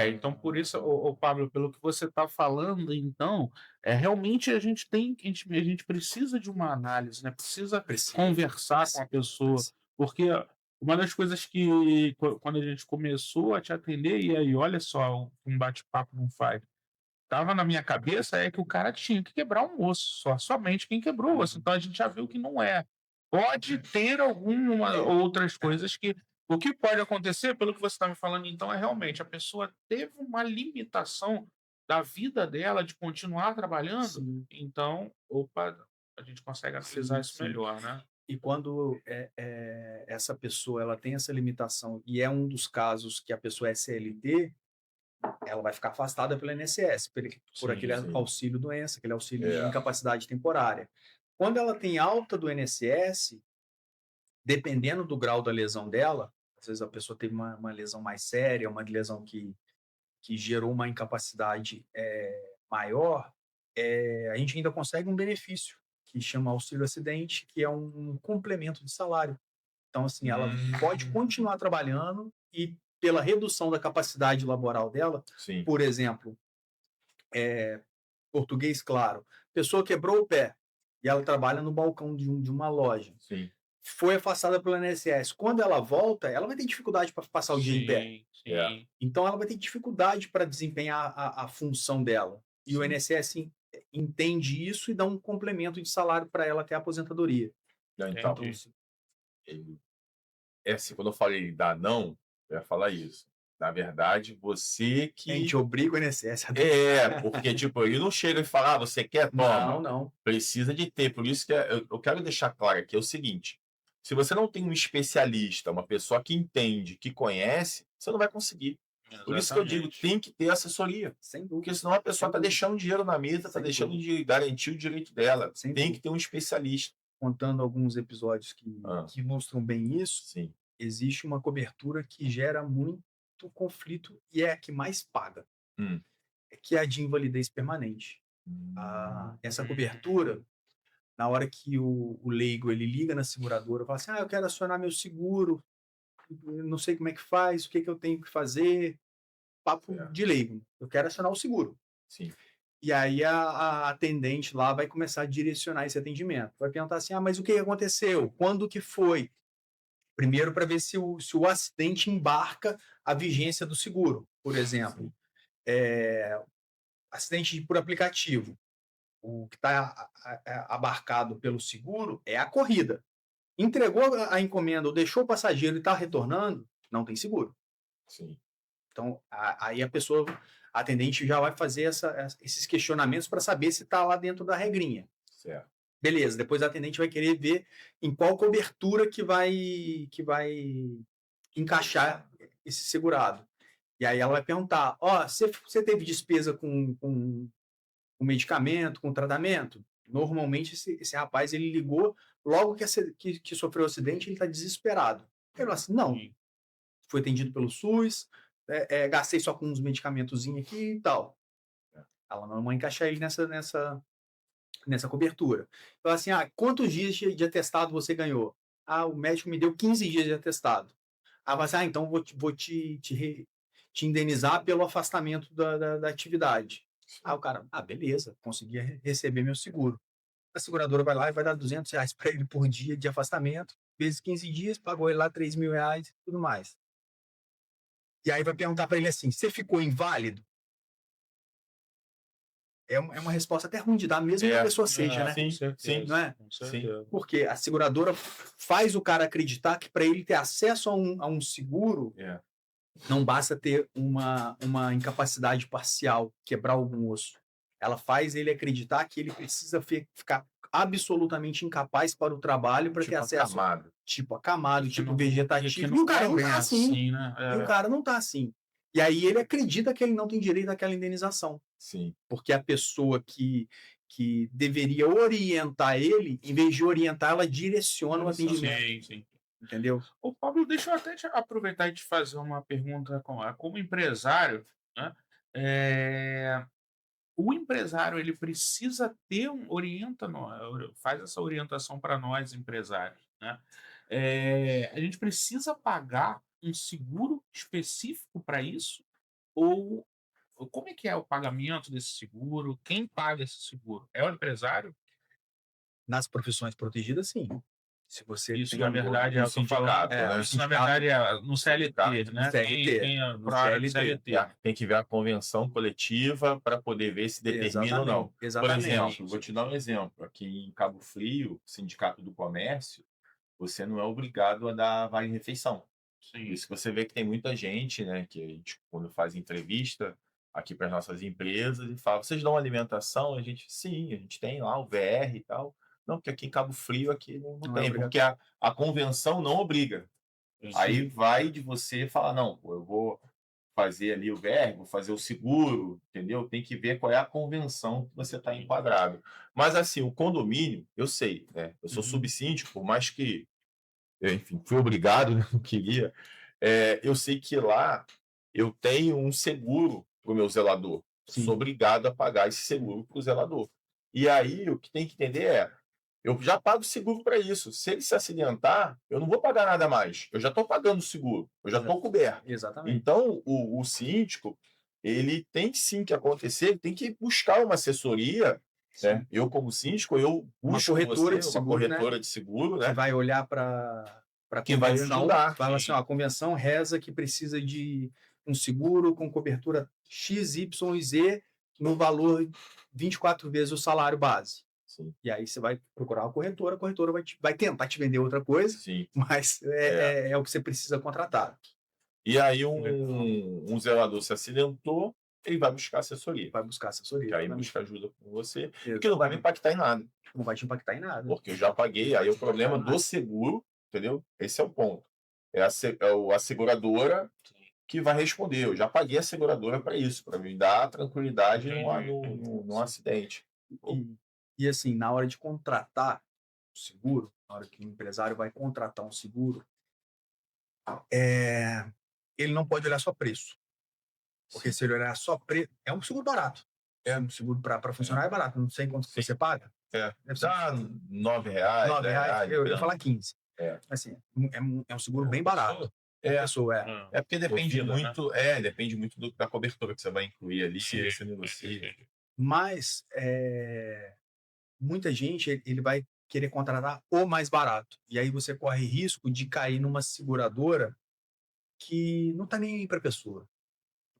Então por isso, ô Pablo, pelo que você está falando, então, realmente a gente precisa de uma análise, né? Precisa Precisa, conversar com a pessoa, precisa. porque uma das coisas que quando a gente começou a te atender, e aí olha só, um bate-papo não faz. Tava na minha cabeça é que o cara tinha que quebrar um osso, somente quem quebrou o osso. Então a gente já viu que não é. Pode ter alguma outras coisas que o que pode acontecer, pelo que você está me falando, então, é realmente a pessoa teve uma limitação da vida dela de continuar trabalhando, Sim, então, opa, a gente consegue analisar isso sim. melhor, né? E quando essa pessoa ela tem essa limitação e é um dos casos que a pessoa é CLT, ela vai ficar afastada pelo INSS, por aquele sim. auxílio doença, aquele auxílio de É. incapacidade temporária. Quando ela tem alta do INSS, dependendo do grau da lesão dela, às vezes a pessoa teve uma lesão mais séria, uma lesão que gerou uma incapacidade maior, a gente ainda consegue um benefício que chama auxílio acidente, que é um complemento de salário. Então, assim, ela pode continuar trabalhando e pela redução da capacidade laboral dela, Sim. por exemplo, português claro, pessoa quebrou o pé e ela trabalha no balcão de uma loja, Sim. foi afastada pelo INSS. Quando ela volta, ela vai ter dificuldade para passar o dia em pé. Sim. Então, ela vai ter dificuldade para desempenhar a função dela. E o Sim. INSS entende isso e dá um complemento de salário para ela até a aposentadoria. Então, Entendi. assim, assim, quando eu falei dar não, eu ia falar isso. Na verdade, você a que. gente obriga o INSS a Porque, tipo, ele não chega e fala, você quer, toma. não. Precisa de ter. Por isso que eu quero deixar claro aqui é o seguinte: se você não tem um especialista, uma pessoa que entende, que conhece, você não vai conseguir. Por isso que eu digo, Exatamente. tem que ter assessoria. Sem Porque dúvida. senão a pessoa Sem está dúvida. deixando dinheiro na mesa, está Sem deixando dúvida. de garantir o direito dela. Sem Tem dúvida. que ter um especialista. Contando alguns episódios Ah, que ilustram bem isso, sim. existe uma cobertura que gera muito conflito e é a que mais paga, Hum. que é a de invalidez permanente. Essa cobertura, na hora que o leigo ele liga na seguradora, fala assim, eu quero acionar meu seguro, eu não sei como é que faz, o que eu tenho que fazer, papo de leigo, eu quero acionar o seguro. Sim. E aí a atendente lá vai começar a direcionar esse atendimento. Vai perguntar assim, mas o que aconteceu? Quando que foi? Primeiro para ver se o acidente embarca a vigência do seguro. Por exemplo, acidente por aplicativo. O que está abarcado pelo seguro é a corrida. Entregou a encomenda ou deixou o passageiro e está retornando, não tem seguro. Sim. Então, aí a atendente já vai fazer esses questionamentos para saber se está lá dentro da regrinha. Certo. Beleza, depois a atendente vai querer ver em qual cobertura que vai encaixar esse segurado. E aí ela vai perguntar, você teve despesa com medicamento, com tratamento? Normalmente esse rapaz, ele ligou, logo que sofreu o acidente, ele está desesperado. Ele falou assim, não, fui atendido pelo SUS, gastei só com uns medicamentozinhos aqui e tal. Ela não vai encaixar ele nessa cobertura. Fala assim, quantos dias de atestado você ganhou? O médico me deu 15 dias de atestado. Fala assim, então vou te indenizar pelo afastamento da atividade. O cara, beleza, consegui receber meu seguro. A seguradora vai lá e vai dar R$200 para ele por dia de afastamento, vezes 15 dias, pagou ele lá R$3.000 e tudo mais. E aí vai perguntar para ele assim, você ficou inválido? é uma resposta até ruim de dar, mesmo que a pessoa seja, né? sim, Com certeza, não é? com certeza. Porque a seguradora faz o cara acreditar que para ele ter acesso a um seguro, não basta ter uma incapacidade parcial, quebrar algum osso. Ela faz ele acreditar que ele precisa ficar absolutamente incapaz para o trabalho para ter acesso. Tipo acamado, tipo vegetativo. E o cara não tá assim. né? E o cara não tá assim. E aí ele acredita que ele não tem direito àquela indenização. Sim. Porque a pessoa que deveria orientar ele, em vez de orientar, ela direciona o atendimento. Sim, sim. Entendeu? Ô, Pablo, deixa eu até aproveitar e te fazer uma pergunta como empresário, né? O empresário ele precisa ter faz essa orientação para nós empresários, né? A gente precisa pagar um seguro específico para isso? Ou como é que é o pagamento desse seguro? Quem paga esse seguro? É o empresário? Nas profissões protegidas, sim. Se você Isso, tem na verdade, é o que eu falo. Isso, na verdade, é no CLT, né? Quem é no para a área do CLT. CLT. Tem que ver a convenção coletiva para poder ver se determina ou não. Por Exatamente. exemplo, vou te dar um exemplo. Aqui em Cabo Frio, Sindicato do Comércio, você não é obrigado a dar vale-refeição. Por Sim. isso que você vê que tem muita gente, né, que a gente, quando faz entrevista aqui para as nossas empresas, e fala, vocês dão alimentação? A gente, sim, a gente tem lá o VR e tal. Não, porque aqui em Cabo Frio aqui não Não tem, é porque a convenção não obriga. Aí vai de você falar, não, pô, eu vou fazer ali o VR, vou fazer o seguro, entendeu? Tem que ver qual é a convenção que você está enquadrado. Mas assim, o condomínio, eu sei, né? Eu sou subsíndico, por mais que, enfim, fui obrigado, né? Não queria. Eu sei que lá eu tenho um seguro para o meu zelador. Sim. Sou obrigado a pagar esse seguro para o zelador. E aí o que tem que entender é, eu já pago seguro para isso. Se ele se acidentar, eu não vou pagar nada mais. Eu já estou pagando o seguro, eu já estou coberto. Exatamente. Então, o síndico, ele tem sim que acontecer, ele tem que buscar uma assessoria. Né? Eu, como síndico, eu busco uma corretora de seguro, né? Que vai olhar para a Que vai convenção, estudar. fala assim, ó, a convenção reza que precisa de um seguro com cobertura X, Y e Z no valor 24 vezes o salário base. Sim. E aí você vai procurar a corretora vai tentar te vender outra coisa, Sim. mas é o que você precisa contratar. E aí um zelador se acidentou, ele vai buscar assessoria. Vai buscar assessoria. Que aí busca ajuda com você, Exatamente. que não vai me impactar em nada. Não vai te impactar em nada. Porque eu já paguei, aí o problema do seguro, entendeu? Esse é o ponto. É a seguradora que vai responder. Eu já paguei a seguradora para isso, para me dar tranquilidade no acidente. E assim, na hora de contratar o seguro, na hora que o empresário vai contratar um seguro, ele não pode olhar só preço. Porque se ele olhar só preço, é um seguro barato. É um seguro para funcionar é barato. Não sei quanto você paga. Deve ser R$9, R$9, eu ia falar 15. Assim, é um seguro bem barato. É porque depende muito, depende muito da cobertura que você vai incluir ali, se você negocia. Mas muita gente ele vai querer contratar o mais barato. E aí você corre risco de cair numa seguradora que não está nem aí para a pessoa.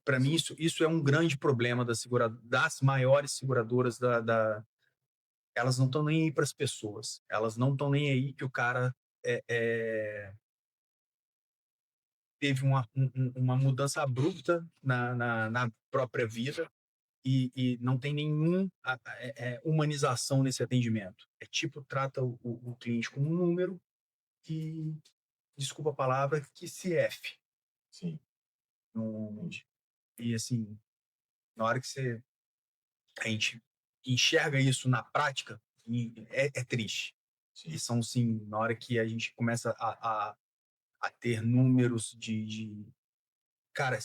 Para mim, isso é um grande problema das maiores seguradoras elas não estão nem aí para as pessoas. Elas não estão nem aí que o cara teve uma mudança abrupta na própria vida e não tem nenhuma humanização nesse atendimento. Trata o cliente como um número e, desculpa a palavra, que se F. Sim. E assim, na hora que a gente enxerga isso na prática, é triste. Sim. E são, sim, na hora que a gente começa a ter números cara,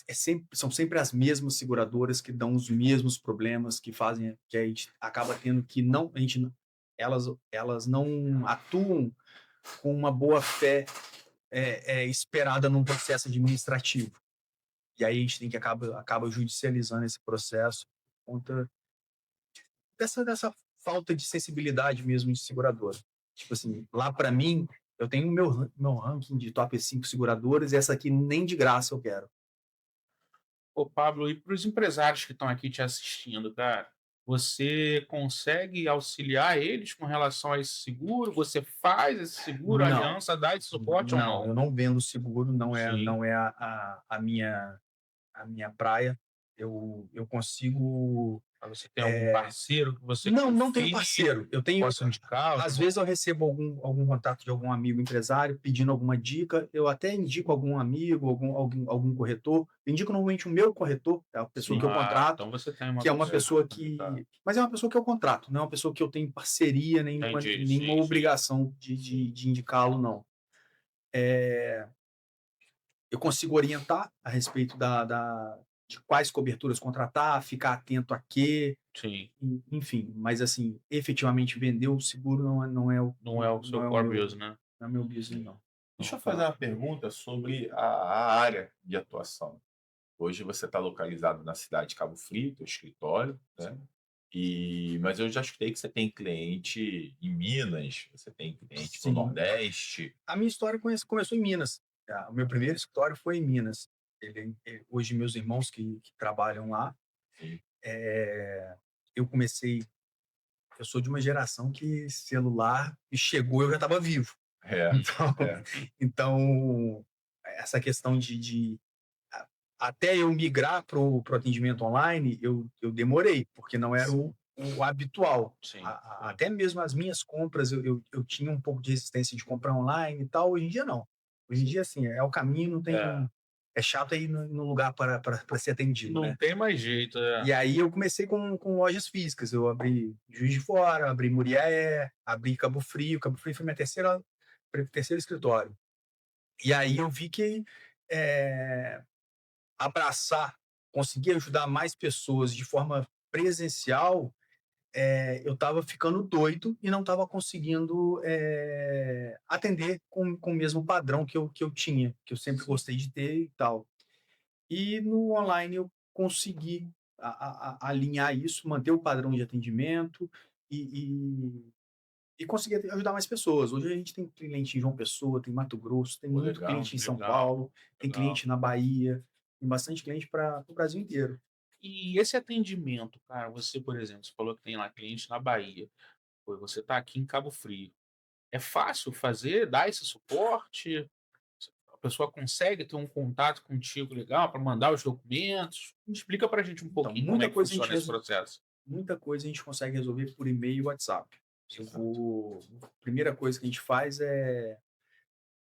são sempre as mesmas seguradoras que dão os mesmos problemas, que fazem que a gente acaba tendo que elas não atuam com uma boa fé esperada num processo administrativo. E aí a gente tem que acaba judicializando esse processo por conta dessa falta de sensibilidade mesmo de seguradora. Tipo assim, lá para mim, eu tenho meu ranking de top 5 seguradoras e essa aqui nem de graça eu quero. Ô, Pablo, e para os empresários que estão aqui te assistindo, cara, você consegue auxiliar eles com relação a esse seguro? Você faz esse seguro, a Não, aliança dá esse suporte ou não, não? eu não vendo seguro, Sim. não é a minha praia. Eu consigo. Mas você tem algum parceiro que você Não, não tenho confie, parceiro. Eu tenho. possa indicar? Às vezes eu recebo algum contato de algum amigo empresário pedindo alguma dica. Eu até indico algum amigo, algum corretor. Eu indico normalmente o meu corretor, é a pessoa Sim. que eu contrato, Então você tem uma que é uma pessoa indicada. que. Mas é uma pessoa que eu contrato, não é uma pessoa que eu tenho parceria, Entendi, nenhuma sim, sim. obrigação de indicá-lo, não. Eu consigo orientar a respeito de quais coberturas contratar, ficar atento a quê, Sim, enfim. Mas, assim, efetivamente vender o seguro não é o, não é o seu não é o core meu, business, né? não é o meu business, não. Deixa eu fazer uma pergunta sobre a área de atuação. Hoje você está localizado na cidade de Cabo Frio, teu escritório, né? Mas eu já escutei que você tem cliente em Minas, você tem cliente no Sim. Nordeste. A minha história começou em Minas. O meu primeiro escritório foi em Minas. Hoje, meus irmãos que trabalham lá, Sim. eu comecei. Eu sou de uma geração que celular chegou, eu já estava vivo. É, Então, é. então essa questão até eu migrar para o atendimento online, eu demorei, porque não era o habitual. Sim. Até mesmo as minhas compras, eu tinha um pouco de resistência de comprar online e tal. Hoje em dia, não. Hoje em dia, assim, é o caminho, não tem. É chato ir no lugar para ser atendido, Não né? tem mais jeito, E aí eu comecei com lojas físicas. Eu abri Juiz de Fora, abri Muriaé, abri Cabo Frio. Cabo Frio foi meu terceiro escritório. E aí eu vi que abraçar, conseguir ajudar mais pessoas de forma presencial, eu estava ficando doido e não estava conseguindo atender com o mesmo padrão que eu tinha, que eu sempre gostei de ter e tal. E no online eu consegui alinhar isso, manter o padrão de atendimento e conseguir ajudar mais pessoas. Hoje a gente tem cliente em João Pessoa, tem Mato Grosso, tem muito Legal, cliente em São legal, Paulo, tem legal. cliente na Bahia, tem bastante cliente para o Brasil inteiro. E esse atendimento, cara, você, por exemplo, você falou que tem lá cliente na Bahia, pô, você está aqui em Cabo Frio. É fácil fazer, dar esse suporte? A pessoa consegue ter um contato contigo legal para mandar os documentos? Explica para a gente um Então, pouquinho como é que funciona esse processo. muita coisa a gente consegue resolver por e-mail e WhatsApp. A primeira coisa que a gente faz é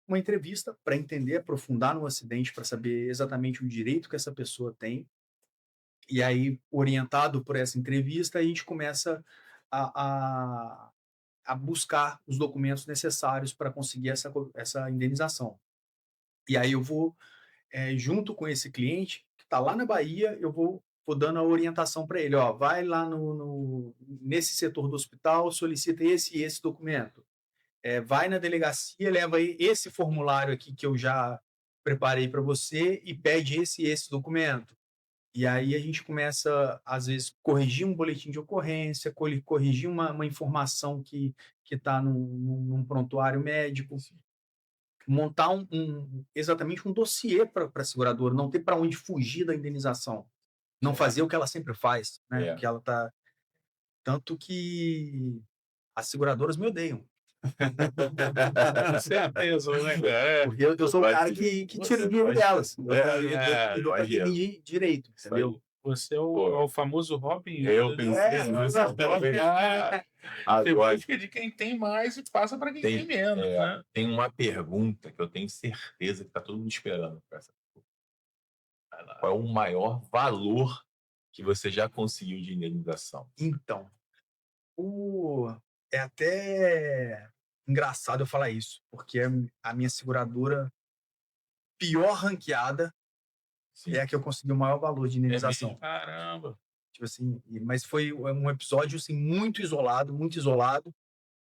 uma entrevista para entender, aprofundar no acidente, para saber exatamente o direito que essa pessoa tem. E aí, orientado por essa entrevista, a gente começa a, a, a buscar os documentos necessários para conseguir essa indenização. E aí eu vou, junto com esse cliente, que está lá na Bahia, eu vou dando a orientação para ele, ó, vai lá nesse setor do hospital, solicita esse e esse documento. Vai na delegacia, leva aí esse formulário aqui que eu já preparei para você e pede esse e esse documento. E aí a gente começa, às vezes, corrigir um boletim de ocorrência, corrigir uma informação que está num prontuário médico, montar exatamente um dossiê para a seguradora, não ter para onde fugir da indenização, não fazer o que ela sempre faz, né? Que ela tá... Tanto que as seguradoras me odeiam. Certeza, né? Porque eu sou o cara que tira o dinheiro delas. Eu dou para quem imagino. tem direito, entendeu? Você é Pô, o famoso Robin eu Hood. pensei nisso também. Você Agora, busca de quem tem mais e passa para quem tem menos, né? tem uma pergunta que eu tenho certeza que está todo mundo esperando pra essa. Qual é o maior valor que você já conseguiu de indenização? Então, é até engraçado eu falar isso, porque a minha seguradora pior ranqueada Sim. é a que eu consegui o maior valor de indenização. Caramba. Tipo assim, mas foi um episódio assim, muito isolado.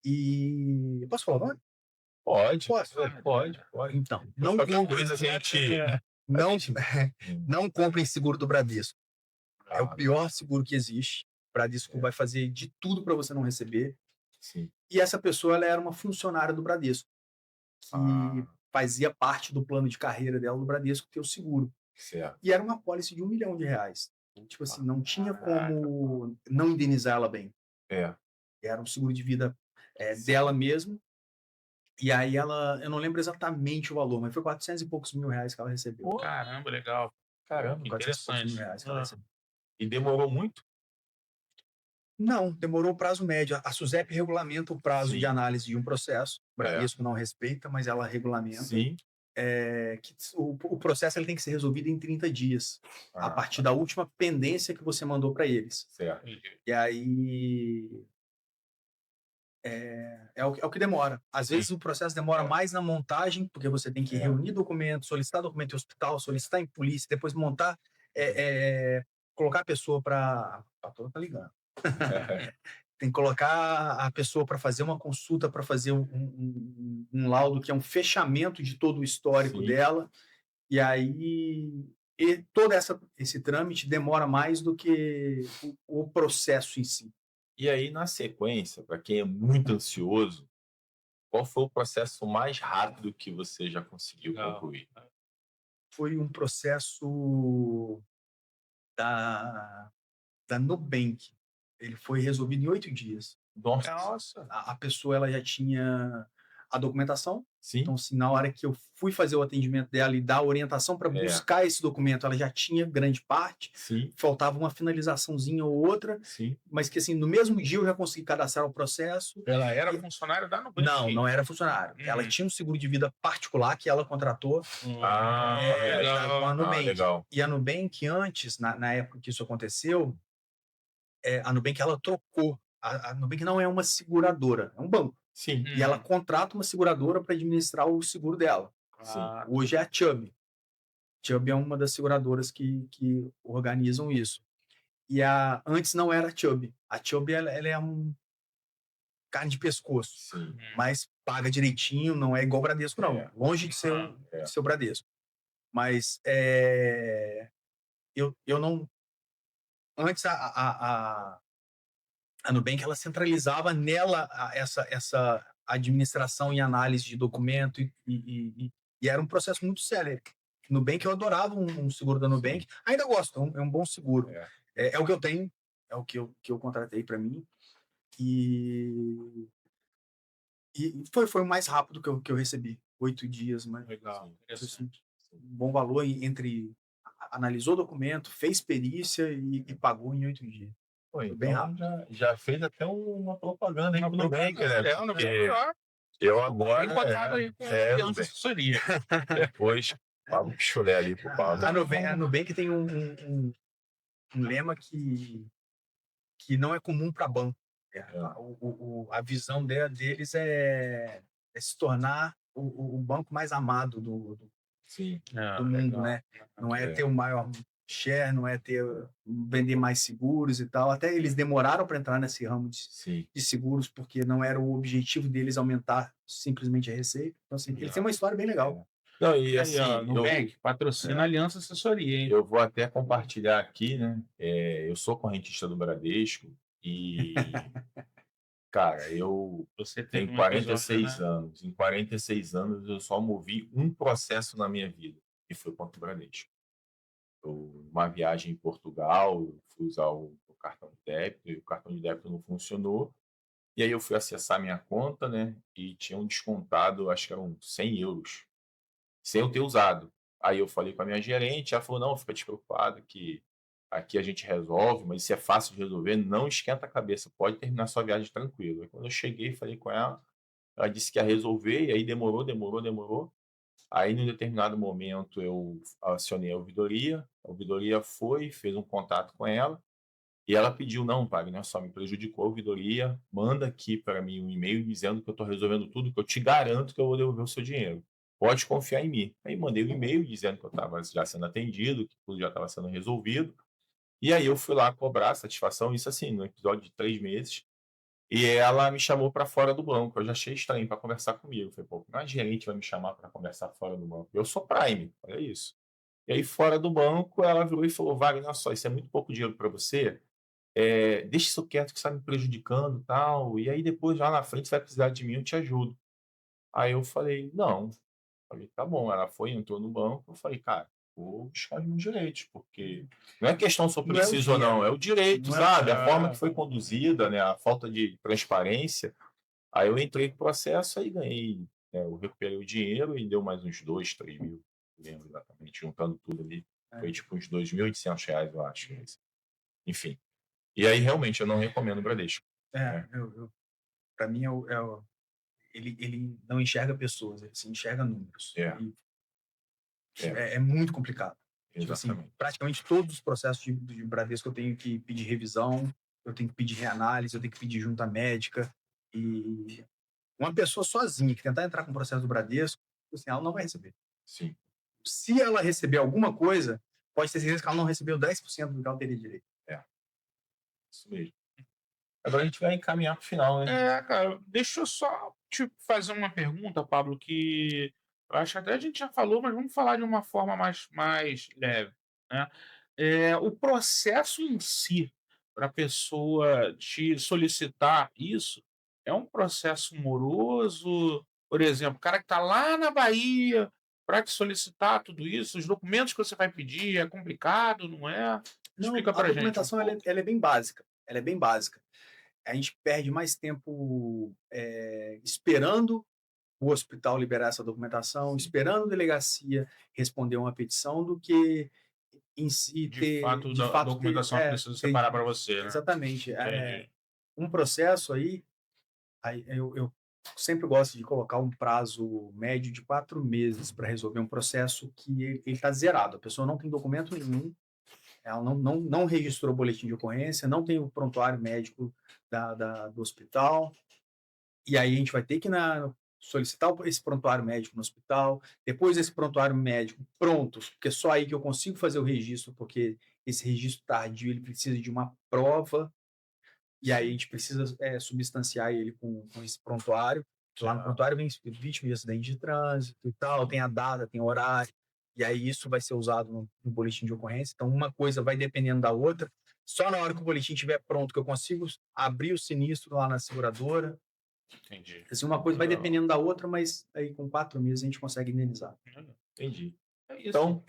E. Eu posso falar o nome? Pode, Posso? pode. Então, não Qualquer comprem, coisa a gente. não, não comprem seguro do Bradesco. É o Ah, pior seguro que existe. O Bradesco vai fazer de tudo para você não receber. sim. E essa pessoa, ela era uma funcionária do Bradesco, que fazia parte do plano de carreira dela do Bradesco ter o seguro. Certo. E era uma pólice de R$1 milhão. Tipo assim, não tinha Caraca. como não indenizar ela bem. É. Era um seguro de vida, dela mesmo, e aí eu não lembro exatamente o valor, mas foi 400 e poucos mil reais que ela recebeu. Pô, Caramba, legal. Pô, caramba. que 400 e poucos mil interessante. reais que ela recebeu. E demorou muito? Não, demorou o prazo médio. A SUSEP regulamenta o prazo de Sim. análise de um processo. O Bradesco não respeita, mas ela regulamenta. Sim. Que o processo ele tem que ser resolvido em 30 dias, a partir da última pendência que você mandou para eles. Certo. E aí é o que demora. Às vezes o processo demora mais na montagem, porque você tem que reunir documentos, solicitar documento em hospital, solicitar em polícia, depois montar, colocar a pessoa para. A patroa tá ligando. Tem que colocar a pessoa para fazer uma consulta, para fazer um laudo que é um fechamento de todo o histórico Sim. dela. E aí todo esse trâmite demora mais do que o processo em si. E aí, na sequência, para quem é muito ansioso, qual foi o processo mais rápido que você já conseguiu Legal. concluir? Foi um processo da Nubank. Ele foi resolvido em 8 dias. Nossa. Nossa. A pessoa ela já tinha a documentação. Sim. Então, assim, na hora que eu fui fazer o atendimento dela e dar a orientação para buscar esse documento, ela já tinha grande parte. Sim. Faltava uma finalizaçãozinha ou outra, Sim. mas que, assim, no mesmo dia eu já consegui cadastrar o processo. Ela era funcionária da Nubank? Não era funcionário. Ela tinha um seguro de vida particular que ela contratou com a Nubank. Legal. E a Nubank, antes, na época que isso aconteceu, a Nubank ela trocou. A Nubank não é uma seguradora, é um banco. Sim. E ela contrata uma seguradora para administrar o seguro dela. Sim. Hoje é a Chubb. Chubb é uma das seguradoras que organizam isso. E antes não era a Chubb. A Chubb ela é um carne de pescoço. Sim. Mas paga direitinho, não é igual o Bradesco, não. Longe de ser o Bradesco. Mas eu não. Antes a Nubank ela centralizava nela essa administração e análise de documento e era um processo muito célere. Nubank, eu adorava um seguro da Nubank, ainda gosto, é um bom seguro. É o que eu tenho, é o que eu contratei para mim e foi o mais rápido que eu recebi, 8 dias, mas Legal. assim, um bom valor entre analisou o documento, fez perícia e pagou em 8 dias. Pô, bem então rápido. já fez até uma propaganda aí pro Nubank, né? O Nubank é melhor. Eu agora. Bem cotado aí com Aliança Assessoria. Depois paga um chulé ali pro Paulo. A Nubank tem um lema que não é comum para banco. A visão deles é se tornar o banco mais amado do mundo, né? Não é ter o maior share, não é vender mais seguros e tal. Até eles demoraram para entrar nesse ramo de seguros, porque não era o objetivo deles aumentar simplesmente a receita. Então, assim, eles têm uma história bem legal. Não, e assim, Nubank patrocina a Aliança Assessoria, hein? Eu vou até compartilhar aqui, né? Eu sou correntista do Bradesco e, cara, eu tenho 46 anos. Em 46 anos eu só movi um processo na minha vida, e foi contra o Bradesco. Uma viagem em Portugal, eu fui usar o cartão de débito, e o cartão de débito não funcionou. E aí eu fui acessar minha conta, né? E tinham descontado, acho que eram 100 euros, sem eu ter usado. Aí eu falei com a minha gerente, ela falou, não, fica despreocupado que aqui a gente resolve, mas isso é fácil de resolver, não esquenta a cabeça, pode terminar sua viagem tranquilo. Aí quando eu cheguei, falei com ela disse que ia resolver, e aí demorou. Aí, num determinado momento, eu acionei a ouvidoria foi, fez um contato com ela, e ela pediu, não, Wagner, só me prejudicou a ouvidoria, manda aqui para mim um e-mail dizendo que eu estou resolvendo tudo, que eu te garanto que eu vou devolver o seu dinheiro. Pode confiar em mim. Aí mandei um e-mail dizendo que eu estava já sendo atendido, que tudo já estava sendo resolvido. E aí eu fui lá cobrar a satisfação, isso assim, no episódio de 3 meses. E ela me chamou para fora do banco. Eu já achei estranho para conversar comigo. Eu falei, pô, como a gerente vai me chamar para conversar fora do banco? Eu sou Prime, olha isso. E aí, fora do banco, ela virou e falou, Wagner, olha só, isso é muito pouco dinheiro para você. Deixa isso quieto que está me prejudicando e tal. E aí, depois, lá na frente, você vai precisar de mim, eu te ajudo. Aí eu falei, não. Falei, tá bom. Ela foi, entrou no banco. Eu falei, cara, vou buscar os meus direitos, porque não é questão só Não é o preciso ou dinheiro. não, é o direito, Não é- sabe? A forma que foi conduzida, né? A falta de transparência. Aí eu entrei com o processo, aí ganhei, né? Eu recuperei o dinheiro e deu mais uns 2, 3 mil, não lembro exatamente, juntando tudo ali. Foi tipo uns R$ 2.800, eu acho. Enfim. E aí, realmente, eu não recomendo o Bradesco. É, para mim, ele não enxerga pessoas, ele se enxerga números. É. E é muito complicado. Tipo assim, Exatamente. praticamente todos os processos de Bradesco eu tenho que pedir revisão, eu tenho que pedir reanálise, eu tenho que pedir junta médica. E uma pessoa sozinha que tentar entrar com o processo do Bradesco, assim, ela não vai receber. Sim. Se ela receber alguma coisa, pode ter certeza que ela não recebeu 10% do que ela teria direito. Isso mesmo. Agora a gente vai encaminhar para o final, né? Cara, deixa eu só te fazer uma pergunta, Pablo, que eu acho que até a gente já falou, mas vamos falar de uma forma mais leve, né? O processo em si, para a pessoa te solicitar isso, é um processo moroso? Por exemplo, o cara que está lá na Bahia para te solicitar tudo isso, os documentos que você vai pedir, é complicado, não é? Não, Explica a para gente um documentação ela pouco. é bem básica. Ela é bem básica. A gente perde mais tempo esperando o hospital liberar essa documentação, esperando a delegacia responder uma petição, do que em si De fato, de a fato documentação que precisa separar para você, né? exatamente. Entendi. Um processo aí eu sempre gosto de colocar um prazo médio de 4 meses para resolver um processo que ele está zerado. A pessoa não tem documento nenhum, ela não registrou o boletim de ocorrência, não tem o prontuário médico do hospital, e aí a gente vai ter que solicitar esse prontuário médico no hospital, depois esse prontuário médico pronto, porque é só aí que eu consigo fazer o registro, porque esse registro tardio ele precisa de uma prova, e aí a gente precisa substanciar ele com esse prontuário. Lá no prontuário vem vítima de acidente de trânsito e tal, tem a data, tem o horário, e aí isso vai ser usado no boletim de ocorrência. Então, uma coisa vai dependendo da outra. Só na hora que o boletim estiver pronto que eu consigo abrir o sinistro lá na seguradora. Entendi. Assim, uma coisa vai dependendo da outra, mas aí com 4 meses a gente consegue indenizar. Entendi. É isso. Então,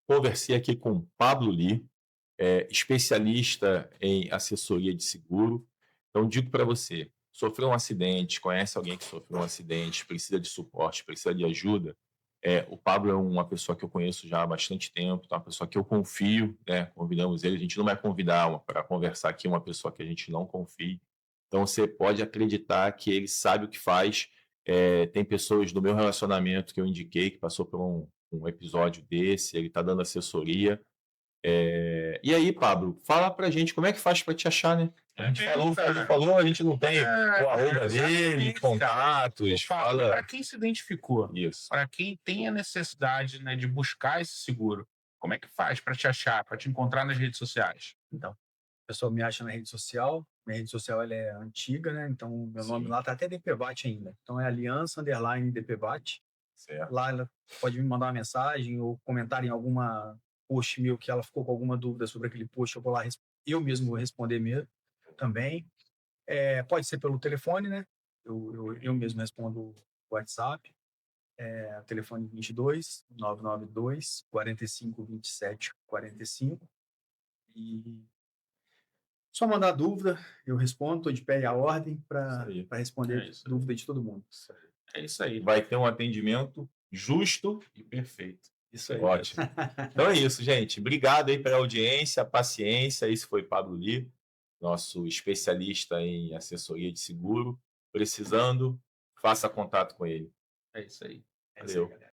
conversei aqui com Pablo Lee, especialista em assessoria de seguro. Então, digo para você, sofreu um acidente, conhece alguém que sofreu um acidente, precisa de suporte, precisa de ajuda, o Pablo é uma pessoa que eu conheço já há bastante tempo, tá? Uma pessoa que eu confio, né? Convidamos ele, a gente não vai convidar para conversar aqui uma pessoa que a gente não confie. Então, você pode acreditar que ele sabe o que faz. Tem pessoas do meu relacionamento que eu indiquei que passou por um episódio desse, ele está dando assessoria. E aí, Pablo, fala pra gente como é que faz para te achar, né? A gente falou, a gente não tem o arroba dele, contatos, Para fala quem se identificou, isso. para quem tem a necessidade, né, de buscar esse seguro, como é que faz para te achar, para te encontrar nas redes sociais? Então, a pessoa me acha na rede social. Minha rede social ela é antiga, né? Então, meu nome lá tá até DPVAT ainda. Então, é Aliança_DPVAT. Certo. Lá ela pode me mandar uma mensagem ou comentar em alguma post meu que ela ficou com alguma dúvida sobre aquele post. Eu vou lá, eu mesmo vou responder mesmo também. Pode ser pelo telefone, né? Eu mesmo respondo o WhatsApp. Telefone 22 992 45 27 45. E só mandar dúvida, eu respondo, estou de pé e à ordem para responder dúvida de todo mundo. É isso aí. Vai ter um atendimento justo E perfeito. Isso aí. Ótimo. Então é isso, gente. Obrigado aí pela audiência, paciência. Esse foi Pablo Lee, nosso especialista em assessoria de seguro. Precisando, faça contato com ele. É isso aí. Valeu.